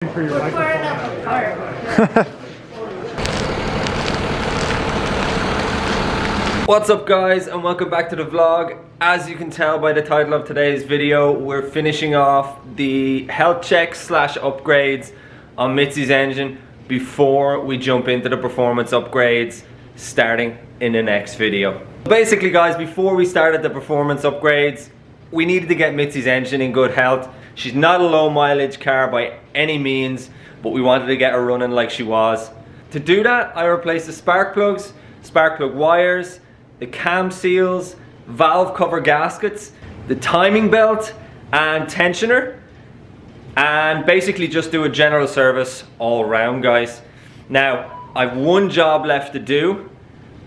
For your microphone. What's up guys, and welcome back to the vlog. As you can tell by the title of today's video, we're finishing off the health checks slash upgrades on Mitsu's engine before we jump into the performance upgrades starting in the next video. Basically guys, before we started the performance upgrades, we needed to get Mitsu's engine in good health. She's not a low mileage car by any means, but we wanted to get her running like she was. To do that, I replaced the spark plugs, spark plug wires, the cam seals, valve cover gaskets, the timing belt and tensioner, and basically just do a general service all around guys. Now, I've one job left to do,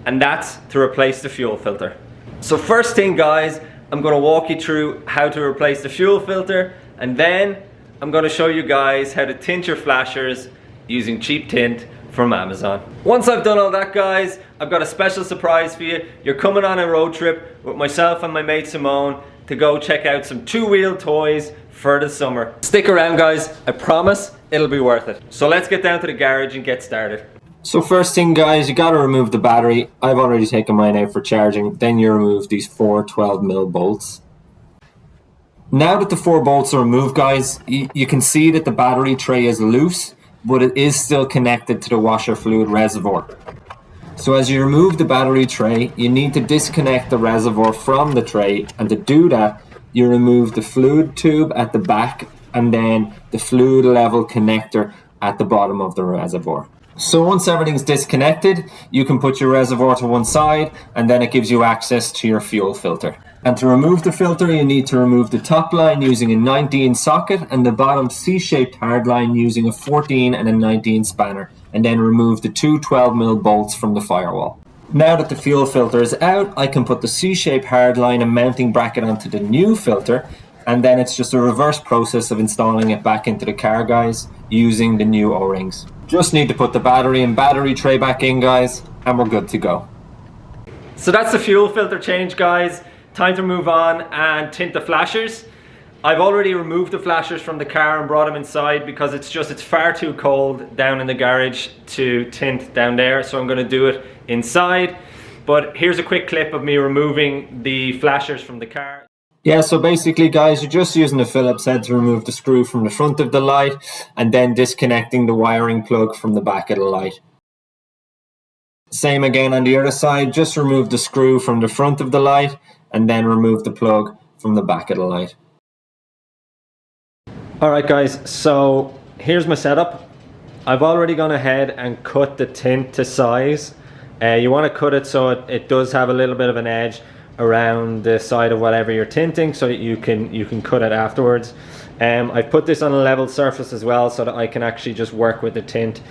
and that's to replace the fuel filter. So first thing guys, I'm going to walk you through how to replace the fuel filter, and then I'm going to show you guys how to tint your flashers using cheap tint from Amazon. Once I've done all that guys, I've got a special surprise for you. You're coming on a road trip with myself and my mate Simone to go check out some two-wheel toys for the summer. Stick around guys, I promise it'll be worth it. So let's get down to the garage and get started. So first thing guys, you gotta remove the battery. I've already taken mine out for charging. Then you remove these four 12mm bolts. Now that the four bolts are removed guys, you can see that the battery tray is loose, but it is still connected to the washer fluid reservoir. So as you remove the battery tray, you need to disconnect the reservoir from the tray, and to do that, you remove the fluid tube at the back and then the fluid level connector at the bottom of the reservoir. So once everything's disconnected, you can put your reservoir to one side, and then it gives you access to your fuel filter. And to remove the filter, you need to remove the top line using a 19 socket and the bottom C-shaped hard line using a 14 and a 19 spanner, and then remove the two 12mm bolts from the firewall. Now that the fuel filter is out, I can put the C-shaped hard line and mounting bracket onto the new filter, and then it's just a reverse process of installing it back into the car guys using the new O-rings. Just need to put the battery and battery tray back in guys, and we're good to go. So that's the fuel filter change guys. Time to move on and tint the flashers. I've already removed the flashers from the car and brought them inside because it's far too cold down in the garage to tint down there, so I'm going to do it inside. But here's a quick clip of me removing the flashers from the car. Yeah, so basically guys, you're just using the Phillips head to remove the screw from the front of the light and then disconnecting the wiring plug from the back of the light. Same again on the other side, just remove the screw from the front of the light and then remove the plug from the back of the light. Alright guys, so here's my setup. I've already gone ahead and cut the tint to size. You want to cut it so it does have a little bit of an edge around the side of whatever you're tinting so that you can cut it afterwards. I've put this on a level surface as well so that I can actually just work with the tint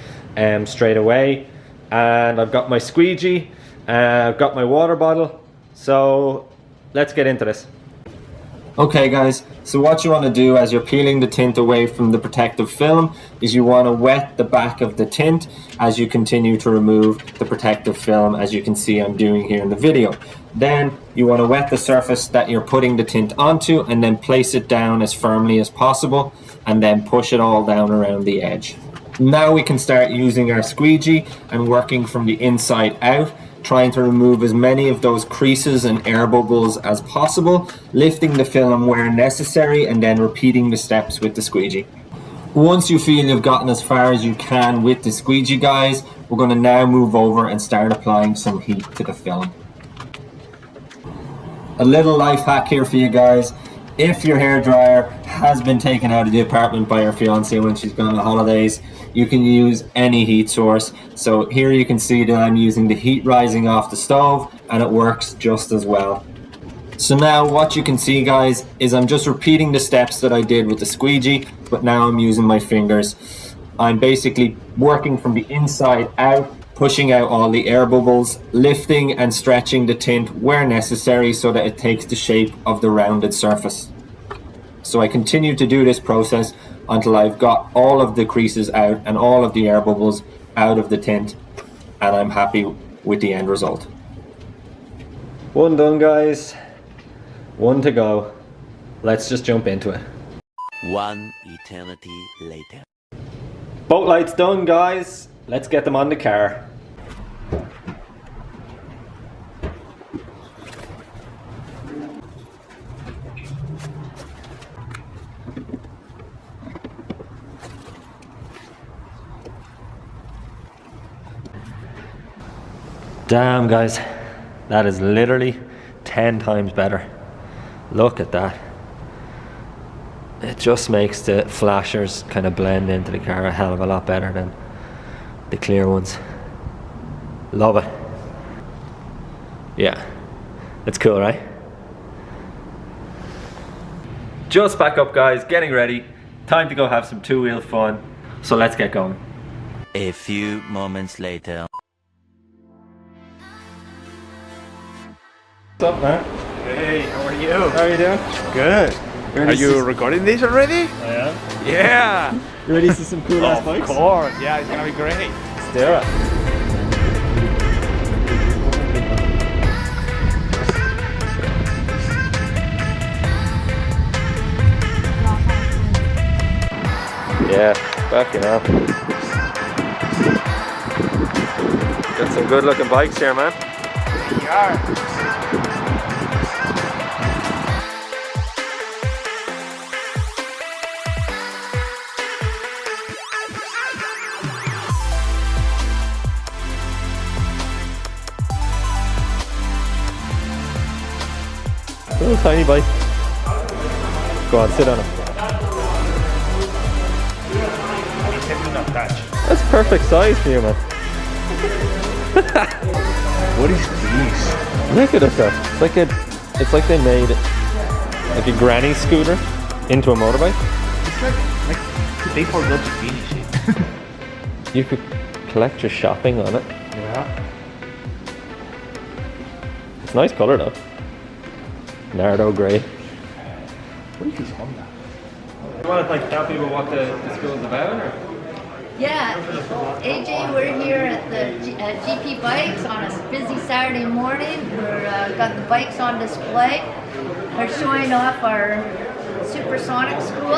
straight away. And I've got my squeegee, I've got my water bottle, so let's get into this. Okay guys, so what you want to do as you're peeling the tint away from the protective film is you want to wet the back of the tint as you continue to remove the protective film, as you can see I'm doing here in the video. Then you want to wet the surface that you're putting the tint onto and then place it down as firmly as possible and then push it all down around the edge. Now we can start using our squeegee and working from the inside out, trying to remove as many of those creases and air bubbles as possible, lifting the film where necessary and then repeating the steps with the squeegee. Once you feel you've gotten as far as you can with the squeegee guys, we're going to now move over and start applying some heat to the film. A little life hack here for you guys. If your hairdryer has been taken out of the apartment by your fiance when she's gone on holidays, you can use any heat source. So here you can see that I'm using the heat rising off the stove and it works just as well. So now what you can see guys is I'm just repeating the steps that I did with the squeegee, but now I'm using my fingers. I'm basically working from the inside out, pushing out all the air bubbles, lifting and stretching the tint where necessary so that it takes the shape of the rounded surface. So I continue to do this process until I've got all of the creases out and all of the air bubbles out of the tint, and I'm happy with the end result. One done guys, one to go. Let's just jump into it. One eternity later. Boat lights done, guys. Let's get them on the car. Damn, guys, that is literally 10 times better. Look at that. It just makes the flashers kind of blend into the car a hell of a lot better than the clear ones. Love it. Yeah, it's cool, right? Just back up, guys, getting ready. Time to go have some two-wheel fun. So let's get going. A few moments later. What's up, man? Hey, how are you? How are you doing? Good. Are you recording this already? I am. Yeah. You ready to see some cool ass bikes? Of course. Yeah, it's gonna be great. Let's do it. Yeah, backing up. Got some good looking bikes here, man. They are. Little tiny bike. Go on, sit on it. That's perfect size for you, man. What is this? Look at it though. It's like they made like a granny scooter into a motorbike. It's like they forgot to finish it. You could collect your shopping on it. Yeah. It's a nice colour though. Nardo grey. What is this Honda? You want to tell people what the school is about? Or? Yeah, AJ, we're here at the GP Bikes on a busy Saturday morning. We're got the bikes on display. We're showing off our Supersonic School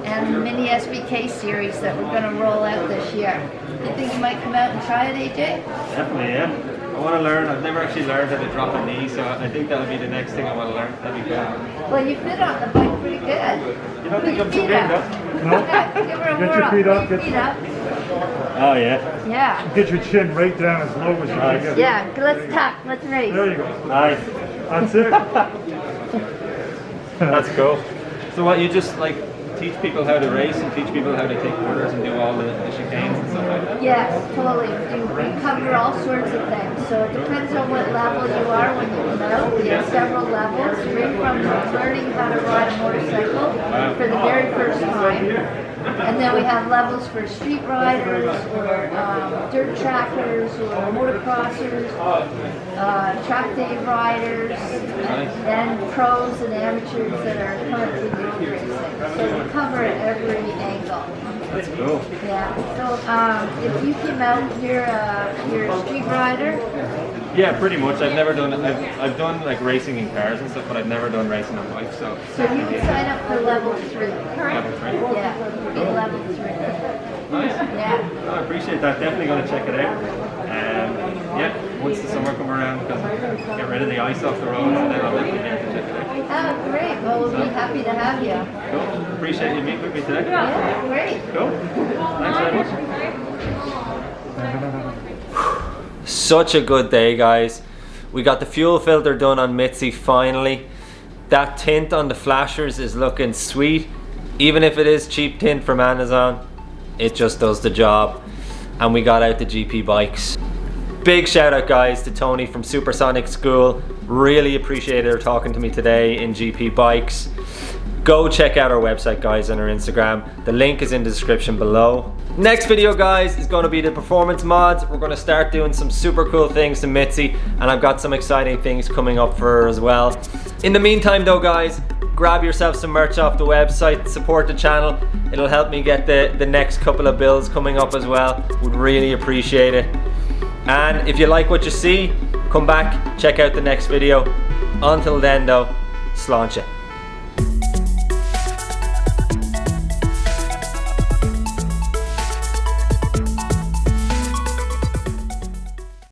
and the Mini SBK series that we're going to roll out this year. You think you might come out and try it, AJ? Definitely, yeah. I want to learn. I've never actually learned how to drop a knee, so I think that'll be the next thing I want to learn. That'd be good. Well, you fit on the bike pretty good. You don't think I'm too Feet big, up. no? Yeah, give her a Get whirl. your feet up, Put your get- feet up. Oh yeah. Yeah. Get your chin right down as low as you can get. Yeah, let's talk. Let's race. There you go. Nice. That's it. That's cool. So what, you just like teach people how to race and teach people how to take orders and do all the chicanes and stuff like that? Yes, totally. We cover all sorts of things. So it depends on what level you are when you come out. We have several levels, right from learning how to ride a motorcycle for the very first time. And then we have levels for street riders, or dirt trackers, or motocrossers, track day riders, and pros and amateurs that are currently road racing. So we cover it every angle. That's cool. Yeah. So if you came out, you're a street rider. Yeah, pretty much. I've never done. I've done like racing in cars and stuff, but I've never done racing on bikes. So. So you can sign up for level 3. Level 3. Yeah, be level 3. Nice. Yeah. Oh, I appreciate that. Definitely going to check it out. Yeah, once the summer come around, because get rid of the ice off the roads, and then I'll definitely be able to check it out. Oh, great. Well, we'll be happy to have you. Cool. Appreciate you meeting with me today. Yeah, great. Cool. Thanks very much. Such a good day, guys. We got the fuel filter done on Mitzi finally. That tint on the flashers is looking sweet. Even if it is cheap tint from Amazon, it just does the job. And we got out the GP bikes. Big shout out, guys, to Tony from Supersonic School. Really appreciated her talking to me today in GP bikes. Go check out our website, guys, and our Instagram. The link is in the description below. Next video, guys, is going to be the performance mods. We're going to start doing some super cool things to Mitzi, and I've got some exciting things coming up for her as well. In the meantime though, guys, grab yourself some merch off the website, support the channel. It'll help me get the next couple of builds coming up as well. Would really appreciate it. And if you like what you see, come back, check out the next video. Until then though, sláinte.